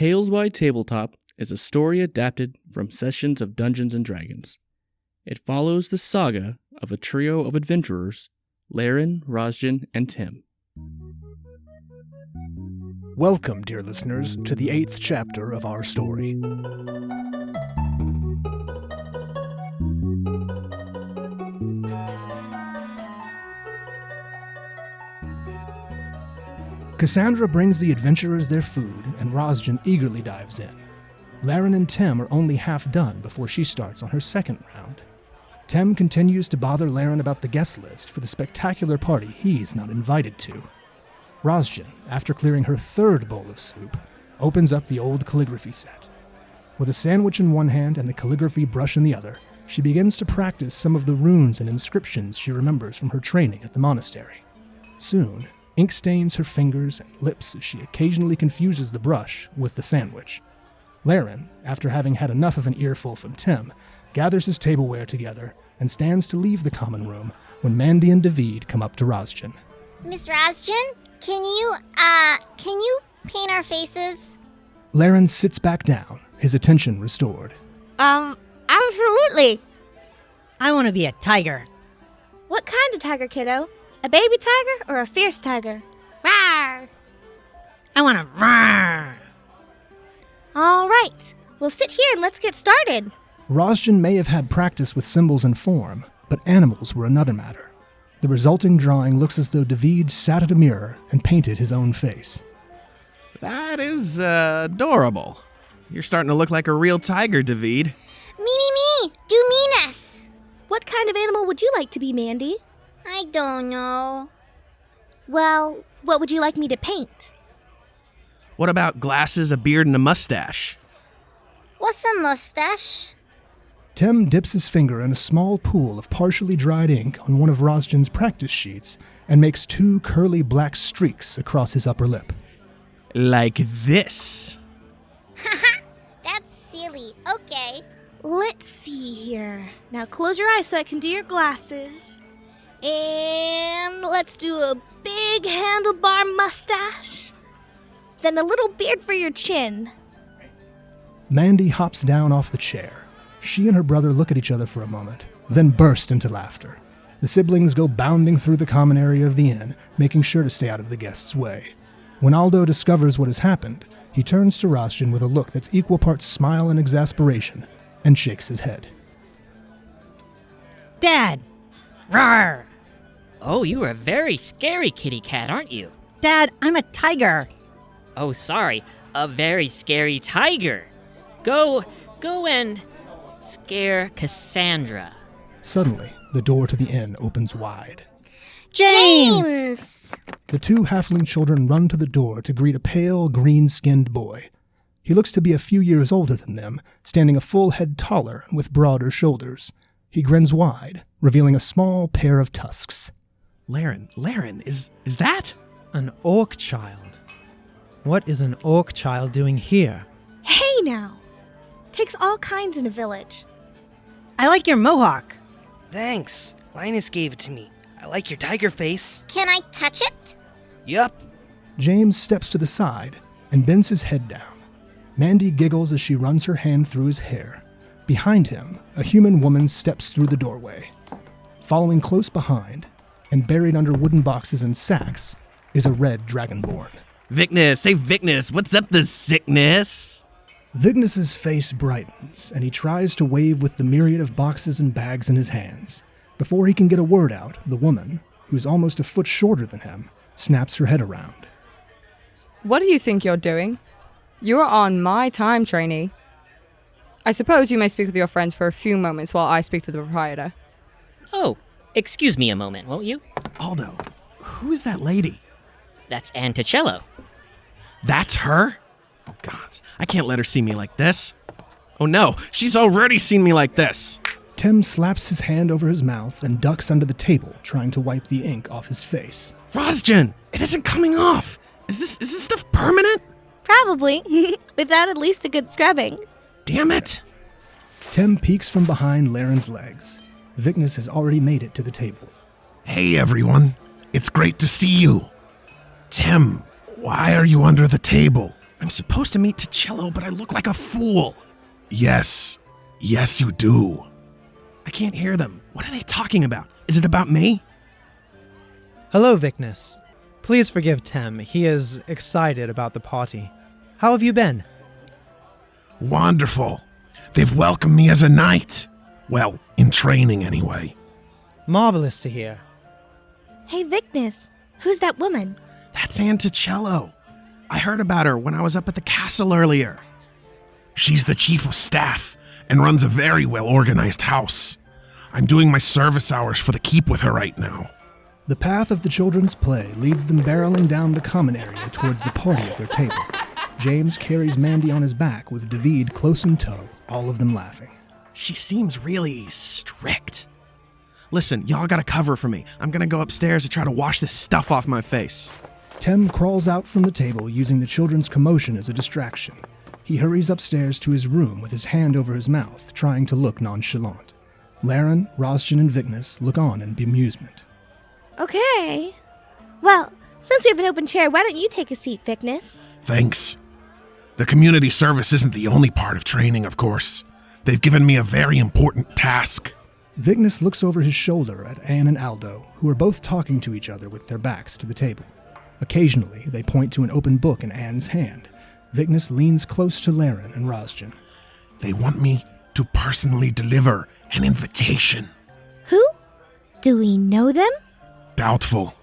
Tales by Tabletop is a story adapted from sessions of Dungeons & Dragons. It follows the saga of a trio of adventurers, Laeran, Rosjen, and Tim. Welcome, dear listeners, to the 8th chapter of our story. Cassandra brings the adventurers their food, and Rosjen eagerly dives in. Laeran and Tim are only half done before she starts on her second round. Tim continues to bother Laeran about the guest list for the spectacular party he's not invited to. Rosjen, after clearing her third bowl of soup, opens up the old calligraphy set. With a sandwich in one hand and the calligraphy brush in the other, she begins to practice some of the runes and inscriptions she remembers from her training at the monastery. Soon, ink stains her fingers and lips as she occasionally confuses the brush with the sandwich. Laeran, after having had enough of an earful from Tim, gathers his tableware together and stands to leave the common room when Mandi and David come up to Rosjen. Miss Rosjen, can you paint our faces? Laeran sits back down, his attention restored. Absolutely. I want to be a tiger. What kind of tiger, kiddo? A baby tiger or a fierce tiger? Rawr! I want to roar. All right, well sit here and let's get started. Rosjen may have had practice with symbols and form, but animals were another matter. The resulting drawing looks as though David sat at a mirror and painted his own face. That is adorable. You're starting to look like a real tiger, David. Me, do meaness. What kind of animal would you like to be, Mandi? I don't know. Well, what would you like me to paint? What about glasses, a beard, and a mustache? What's a mustache? Tim dips his finger in a small pool of partially dried ink on one of Rosjen's practice sheets and makes 2 curly black streaks across his upper lip. Like this. Haha, that's silly. Okay. Let's see here. Now close your eyes so I can do your glasses. And let's do a big handlebar mustache. Then a little beard for your chin. Mandi hops down off the chair. She and her brother look at each other for a moment, then burst into laughter. The siblings go bounding through the common area of the inn, making sure to stay out of the guests' way. When Aldo discovers what has happened, he turns to Rosjen with a look that's equal parts smile and exasperation, and shakes his head. Dad! Roar! Oh, you are a very scary kitty cat, aren't you? Dad, I'm a tiger. Oh, sorry, a very scary tiger. Go and scare Cassandra. Suddenly, the door to the inn opens wide. James! The 2 halfling children run to the door to greet a pale, green-skinned boy. He looks to be a few years older than them, standing a full head taller and with broader shoulders. He grins wide, revealing a small pair of tusks. Laeran, is that? An orc child. What is an orc child doing here? Hey now! Takes all kinds in a village. I like your mohawk. Thanks. Linus gave it to me. I like your tiger face. Can I touch it? Yup. James steps to the side and bends his head down. Mandi giggles as she runs her hand through his hair. Behind him, a human woman steps through the doorway. Following close behind, and buried under wooden boxes and sacks, is a red dragonborn. Vicnys, say Vicnys, what's up the sickness? Vicnys' face brightens, and he tries to wave with the myriad of boxes and bags in his hands. Before he can get a word out, the woman, who's almost a foot shorter than him, snaps her head around. What do you think you're doing? You are on my time, trainee. I suppose you may speak with your friends for a few moments while I speak to the proprietor. Oh, excuse me a moment, won't you? Aldo, who is that lady? That's Anticello. That's her? Oh, God, I can't let her see me like this. Oh, no, she's already seen me like this. Tim slaps his hand over his mouth and ducks under the table, trying to wipe the ink off his face. Rosjen, it isn't coming off. Is this stuff permanent? Probably, without at least a good scrubbing. Damn it. Tim peeks from behind Laeran's legs. Vicnys has already made it to the table. Hey, everyone. It's great to see you. Tim, why are you under the table? I'm supposed to meet Ticello, but I look like a fool. Yes, you do. I can't hear them. What are they talking about? Is it about me? Hello, Vicnys. Please forgive Tem. He is excited about the party. How have you been? Wonderful. They've welcomed me as a knight. Well, in training anyway. Marvelous to hear. Hey, Vicnys, who's that woman? That's Aunt Ticello. I heard about her when I was up at the castle earlier. She's the chief of staff and runs a very well-organized house. I'm doing my service hours for the keep with her right now. The path of the children's play leads them barreling down the common area towards the party at their table. James carries Mandi on his back with David close in tow, all of them laughing. She seems really strict. Listen, y'all gotta cover for me. I'm gonna go upstairs to try to wash this stuff off my face. Tem crawls out from the table using the children's commotion as a distraction. He hurries upstairs to his room with his hand over his mouth, trying to look nonchalant. Laeran, Rosjen, and Vicnys look on in bemusement. Okay. Well, since we have an open chair, why don't you take a seat, Vicnys? Thanks. The community service isn't the only part of training, of course. They've given me a very important task. Vicnys looks over his shoulder at Anne and Aldo, who are both talking to each other with their backs to the table. Occasionally, they point to an open book in Anne's hand. Vicnys leans close to Laeran and Rosjen. They want me to personally deliver an invitation. Who? Do we know them? Doubtful.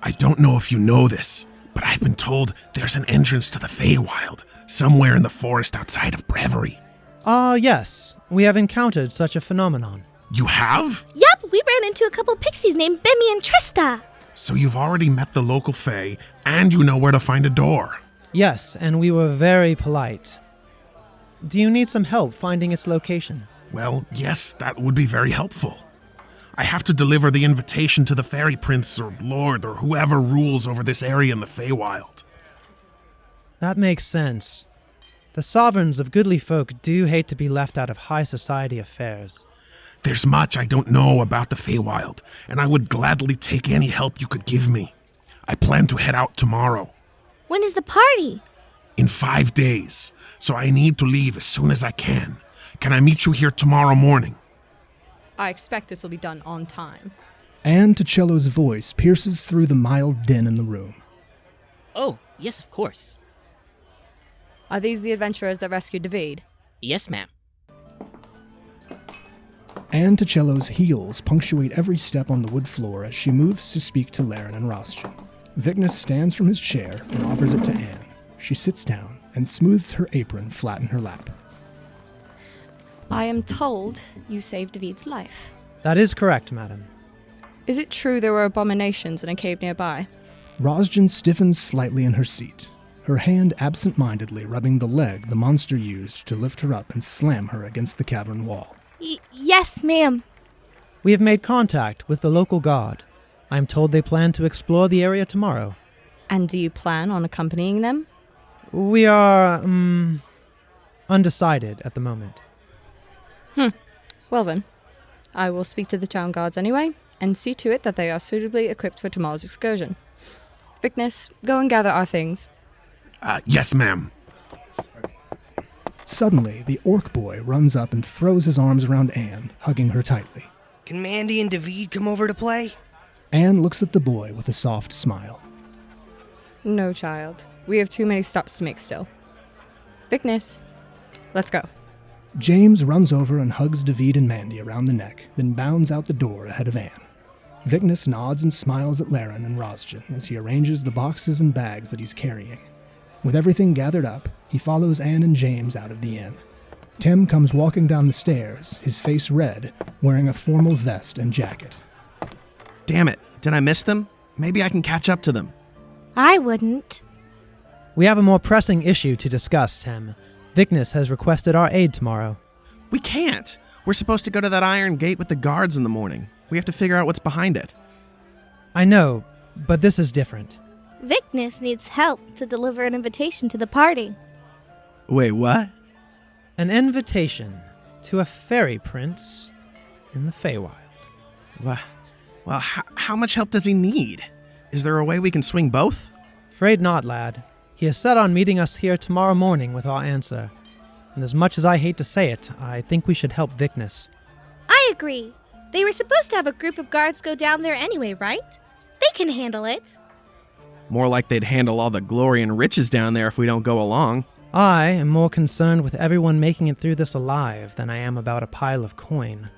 I don't know if you know this, but I've been told there's an entrance to the Feywild, somewhere in the forest outside of Brevery. Yes. We have encountered such a phenomenon. You have? Yep, we ran into a couple pixies named Bimmy and Trista. So you've already met the local Fey, and you know where to find a door. Yes, and we were very polite. Do you need some help finding its location? Well, yes, that would be very helpful. I have to deliver the invitation to the Fairy Prince or Lord or whoever rules over this area in the Feywild. That makes sense. The sovereigns of goodly folk do hate to be left out of high society affairs. There's much I don't know about the Feywild, and I would gladly take any help you could give me. I plan to head out tomorrow. When is the party? In 5 days, so I need to leave as soon as I can. Can I meet you here tomorrow morning? I expect this will be done on time. Anne Ticello's voice pierces through the mild din in the room. Oh, yes, of course. Are these the adventurers that rescued David? Yes, ma'am. Anne Ticello's heels punctuate every step on the wood floor as she moves to speak to Laeran and Rosjen. Vicnys stands from his chair and offers it to Anne. She sits down and smooths her apron flat in her lap. I am told you saved David's life. That is correct, madam. Is it true there were abominations in a cave nearby? Rosjen stiffens slightly in her seat, her hand absent-mindedly rubbing the leg the monster used to lift her up and slam her against the cavern wall. Yes, ma'am. We have made contact with the local guard. I am told they plan to explore the area tomorrow. And do you plan on accompanying them? We are, undecided at the moment. Well then, I will speak to the town guards anyway, and see to it that they are suitably equipped for tomorrow's excursion. Vicnys, go and gather our things. Yes, ma'am. Suddenly, the orc boy runs up and throws his arms around Anne, hugging her tightly. Can Mandi and David come over to play? Anne looks at the boy with a soft smile. No, child. We have too many stops to make still. Vicnys, let's go. James runs over and hugs David and Mandi around the neck, then bounds out the door ahead of Anne. Vicnys nods and smiles at Laeran and Rosjen as he arranges the boxes and bags that he's carrying. With everything gathered up, he follows Anne and James out of the inn. Tim comes walking down the stairs, his face red, wearing a formal vest and jacket. Damn it, did I miss them? Maybe I can catch up to them. I wouldn't. We have a more pressing issue to discuss, Tim. Vicnys has requested our aid tomorrow. We can't. We're supposed to go to that iron gate with the guards in the morning. We have to figure out what's behind it. I know, but this is different. Vicnys needs help to deliver an invitation to the party. Wait, what? An invitation to a fairy prince in the Feywild. Well, how much help does he need? Is there a way we can swing both? Afraid not, lad. He is set on meeting us here tomorrow morning with our answer. And as much as I hate to say it, I think we should help Vicnys. I agree. They were supposed to have a group of guards go down there anyway, right? They can handle it. More like they'd handle all the glory and riches down there if we don't go along. I am more concerned with everyone making it through this alive than I am about a pile of coin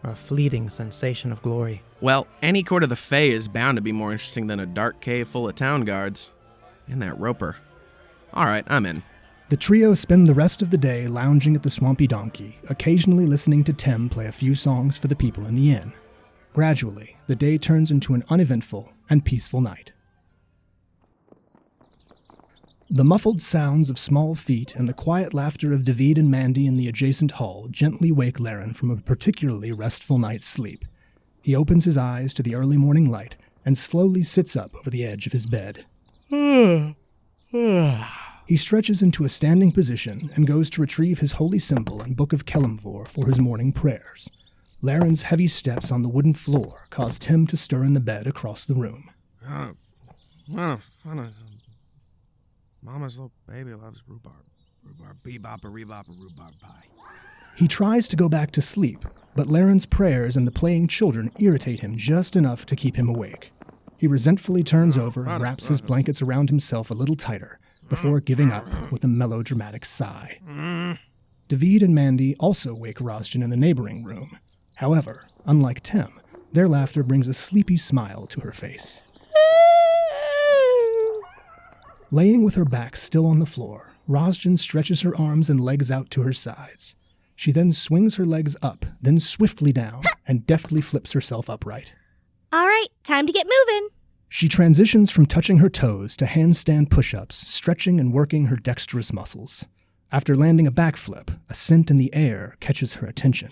or a fleeting sensation of glory. Well, any court of the Fae is bound to be more interesting than a dark cave full of town guards. And that roper. All right, I'm in. The trio spend the rest of the day lounging at the Swampy Donkey, occasionally listening to Tim play a few songs for the people in the inn. Gradually, the day turns into an uneventful and peaceful night. The muffled sounds of small feet and the quiet laughter of David and Mandi in the adjacent hall gently wake Laeran from a particularly restful night's sleep. He opens his eyes to the early morning light and slowly sits up over the edge of his bed. He stretches into a standing position and goes to retrieve his holy symbol and Book of Kelemvor for his morning prayers. Laeran's heavy steps on the wooden floor cause Tim to stir in the bed across the room. Mama's little baby loves rhubarb. Rhubarb, bebop, a rebop, a rhubarb pie. He tries to go back to sleep, but Laeran's prayers and the playing children irritate him just enough to keep him awake. He resentfully turns over and wraps his blankets around himself a little tighter before giving up with a melodramatic sigh. David and Mandi also wake Rosjen in the neighboring room. However, unlike Tim, their laughter brings a sleepy smile to her face. Laying with her back still on the floor, Rosjen stretches her arms and legs out to her sides. She then swings her legs up, then swiftly down, and deftly flips herself upright. All right, time to get moving. She transitions from touching her toes to handstand push-ups, stretching and working her dexterous muscles. After landing a backflip, a scent in the air catches her attention.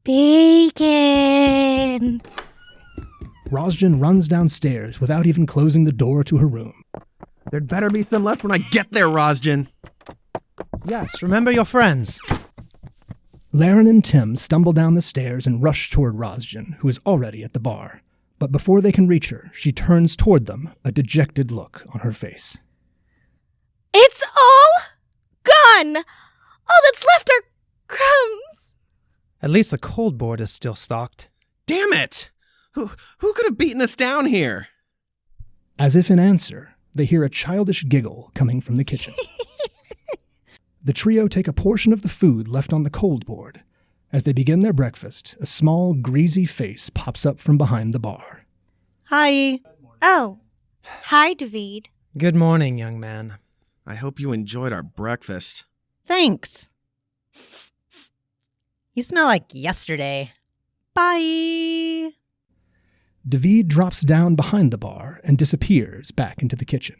Bacon! Rosjen runs downstairs without even closing the door to her room. There'd better be some left when I get there, Rosjen. Yes, remember your friends. Laeran and Tim stumble down the stairs and rush toward Rosjen, who is already at the bar. But before they can reach her, she turns toward them, a dejected look on her face. It's all gone! All that's left are crumbs! At least the cold board is still stocked. Damn it! Who could have beaten us down here? As if in answer, they hear a childish giggle coming from the kitchen. The trio take a portion of the food left on the cold board. As they begin their breakfast, a small, greasy face pops up from behind the bar. Hi. Oh, hi, David. Good morning, young man. I hope you enjoyed our breakfast. Thanks. You smell like yesterday. Bye. David drops down behind the bar and disappears back into the kitchen.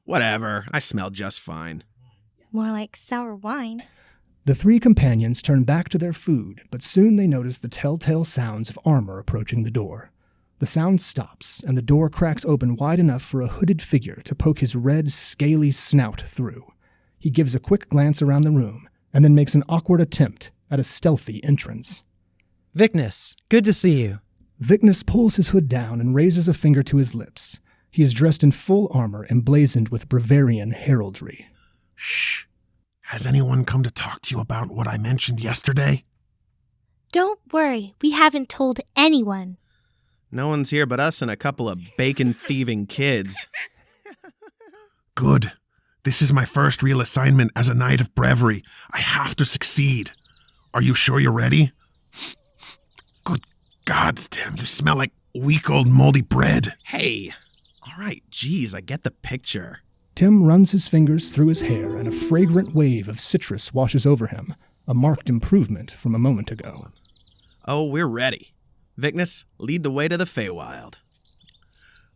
Whatever, I smell just fine. More like sour wine. The three companions turn back to their food, but soon they notice the telltale sounds of armor approaching the door. The sound stops, and the door cracks open wide enough for a hooded figure to poke his red, scaly snout through. He gives a quick glance around the room, and then makes an awkward attempt at a stealthy entrance. Vicnys, good to see you. Vicnys pulls his hood down and raises a finger to his lips. He is dressed in full armor emblazoned with Bavarian heraldry. Shh. Has anyone come to talk to you about what I mentioned yesterday? Don't worry, we haven't told anyone. No one's here but us and a couple of bacon-thieving kids. Good. This is my first real assignment as a Knight of Breviary. I have to succeed. Are you sure you're ready? Good gods, Tim, you smell like week old moldy bread. Hey, all right, geez, I get the picture. Tim runs his fingers through his hair and a fragrant wave of citrus washes over him, a marked improvement from a moment ago. Oh, we're ready. Vicnys, lead the way to the Feywild.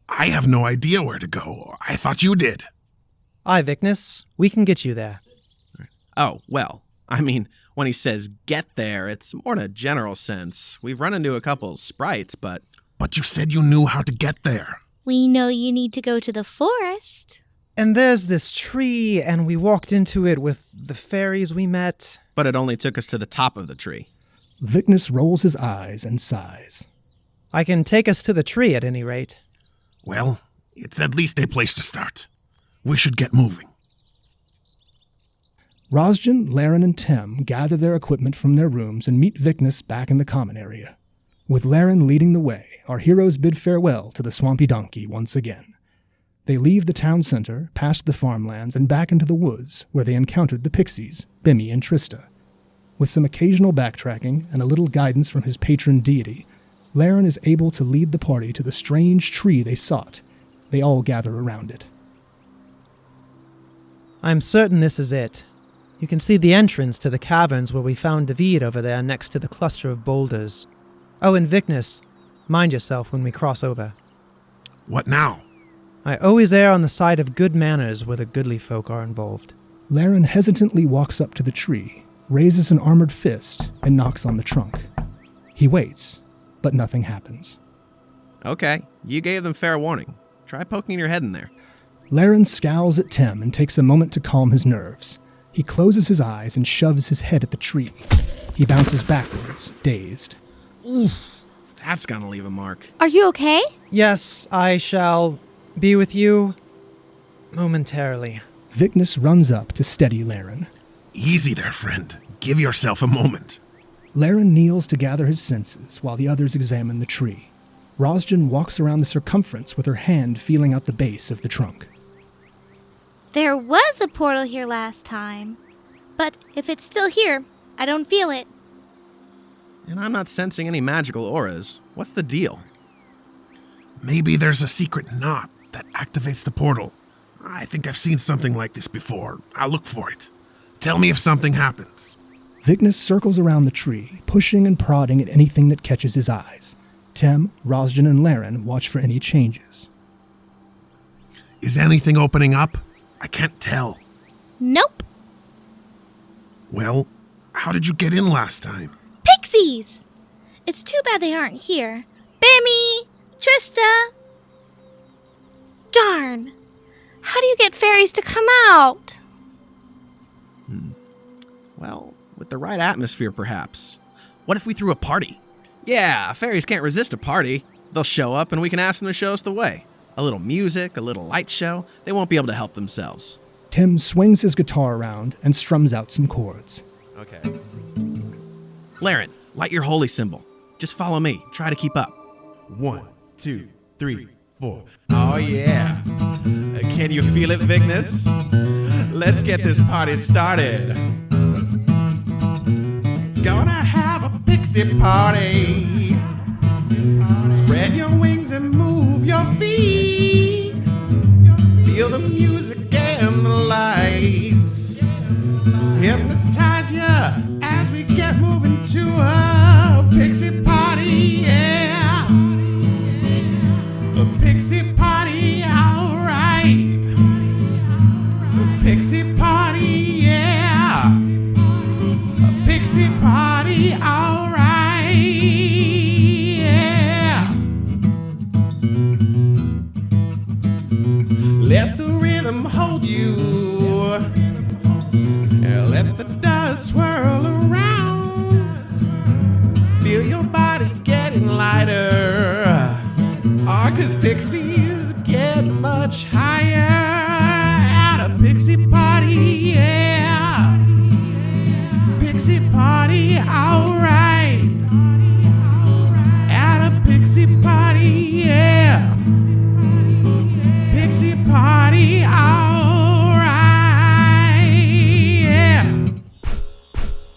I have no idea where to go. I thought you did. Aye, Vicnys, we can get you there. Oh, well, I mean, when he says get there, it's more in a general sense. We've run into a couple sprites, but... But you said you knew how to get there. We know you need to go to the forest. And there's this tree, and we walked into it with the fairies we met. But it only took us to the top of the tree. Vicnys rolls his eyes and sighs. I can take us to the tree at any rate. Well, it's at least a place to start. We should get moving. Rosjen, Laeran, and Tem gather their equipment from their rooms and meet Vicnys back in the common area. With Laeran leading the way, our heroes bid farewell to the swampy donkey once again. They leave the town center, past the farmlands, and back into the woods, where they encountered the pixies, Bimmy and Trista. With some occasional backtracking and a little guidance from his patron deity, Laeran is able to lead the party to the strange tree they sought. They all gather around it. I'm certain this is it. You can see the entrance to the caverns where we found David over there next to the cluster of boulders. Oh, and Vicnys, mind yourself when we cross over. What now? I always err on the side of good manners where the goodly folk are involved. Laeran hesitantly walks up to the tree, raises an armored fist, and knocks on the trunk. He waits, but nothing happens. Okay, you gave them fair warning. Try poking your head in there. Laeran scowls at Tem and takes a moment to calm his nerves. He closes his eyes and shoves his head at the tree. He bounces backwards, dazed. That's gonna leave a mark. Are you okay? Yes, I shall be with you momentarily. Vicnys runs up to steady Laeran. Easy there, friend. Give yourself a moment. Laeran kneels to gather his senses while the others examine the tree. Rosjen walks around the circumference with her hand feeling out the base of the trunk. There was a portal here last time, but if it's still here, I don't feel it. And I'm not sensing any magical auras. What's the deal? Maybe there's a secret knot that activates the portal. I think I've seen something like this before. I'll look for it. Tell me if something happens. Vicnys circles around the tree, pushing and prodding at anything that catches his eyes. Tem, Rosjen, and Laeran watch for any changes. Is anything opening up? I can't tell. Nope. Well, how did you get in last time? Pixies! It's too bad they aren't here. Bimmy! Trista! Darn! How do you get fairies to come out? Well, with the right atmosphere, perhaps. What if we threw a party? Yeah, fairies can't resist a party. They'll show up and we can ask them to show us the way. A little music, a little light show. They won't be able to help themselves. Tem swings his guitar around and strums out some chords. Okay. Laeran, light your holy symbol. Just follow me. Try to keep up. 1, 2, 3, 4. Oh yeah. Can you feel it, Vicnys? Let's get this party started. Gonna have a pixie party. Spread your wings and move your feet. Feel the music and the lights. Hypnotize ya as we get moving to a pixie party, yeah. A pixie party, alright. A pixie party, yeah. A pixie party, alright, yeah. Let the rhythm hold you. Let the dust swirl around. Feel your body getting lighter. 'Cause pixies get much higher at a pixie party, yeah. Pixie party, alright. At a pixie party, yeah. Pixie party, alright, yeah.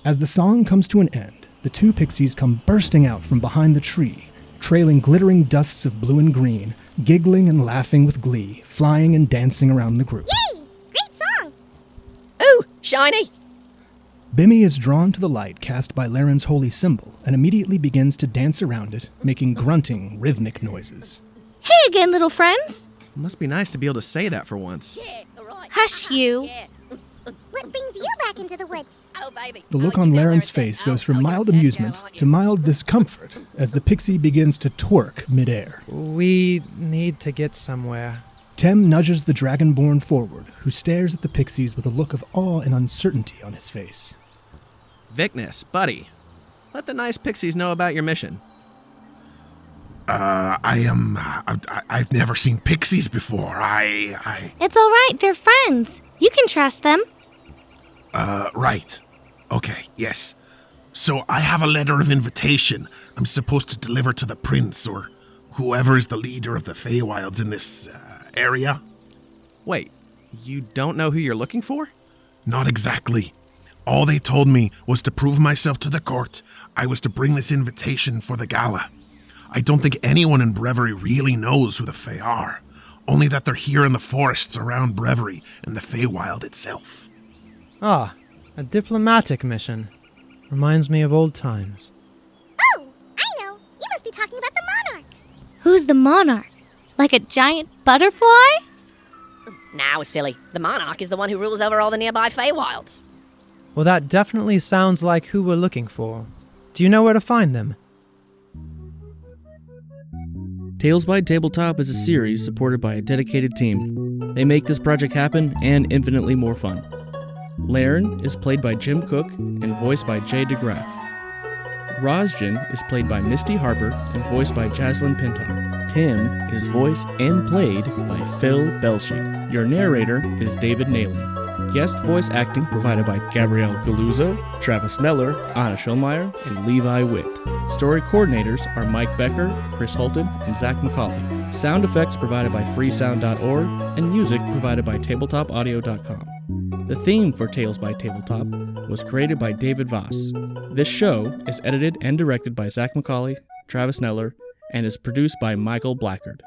As the song comes to an end, the two pixies come bursting out from behind the tree, trailing glittering dusts of blue and green, giggling and laughing with glee, flying and dancing around the group. Yay! Great song! Ooh, shiny! Bimmy is drawn to the light cast by Laeran's holy symbol and immediately begins to dance around it, making grunting, rhythmic noises. Hey again, little friends. Must be nice to be able to say that for once. Hush you. What brings you back into the woods? Oh, baby. The look on Laeran's face goes from mild amusement to mild discomfort as the pixie begins to twerk midair. We need to get somewhere. Tem nudges the dragonborn forward, who stares at the pixies with a look of awe and uncertainty on his face. Vicnys, buddy, let the nice pixies know about your mission. I've never seen pixies before. It's all right. They're friends. You can trust them. Right. Okay, yes. So I have a letter of invitation I'm supposed to deliver to the prince or whoever is the leader of the Feywilds in this area. Wait, you don't know who you're looking for? Not exactly. All they told me was to prove myself to the court. I was to bring this invitation for the gala. I don't think anyone in Brevery really knows who the Fey are, only that they're here in the forests around Brevery and the Feywild itself. Ah, a diplomatic mission. Reminds me of old times. Oh, I know. You must be talking about the monarch. Who's the monarch? Like a giant butterfly? Now, silly. The monarch is the one who rules over all the nearby Feywilds. Well, that definitely sounds like who we're looking for. Do you know where to find them? Tales by Tabletop is a series supported by a dedicated team. They make this project happen and infinitely more fun. Laeran is played by Jim Cook and voiced by Jay DeGraff. Rosjen is played by Misty Harper and voiced by Jazlyn Pintar. Tim is voiced and played by Phil Boelche. Your narrator is David Nellor. Guest voice acting provided by Gabrielle Galluzzo, Travis Nellor, Anna Schulmeyer, and Levi Witt. Story coordinators are Mike Becker, Chris Hultin, and Zac McAuley. Sound effects provided by freesound.org, and music provided by tabletopaudio.com. The theme for Tales by Tabletop was created by David Vass. This show is edited and directed by Zac McAuley, Travis Nellor, and is produced by Michael Blackard.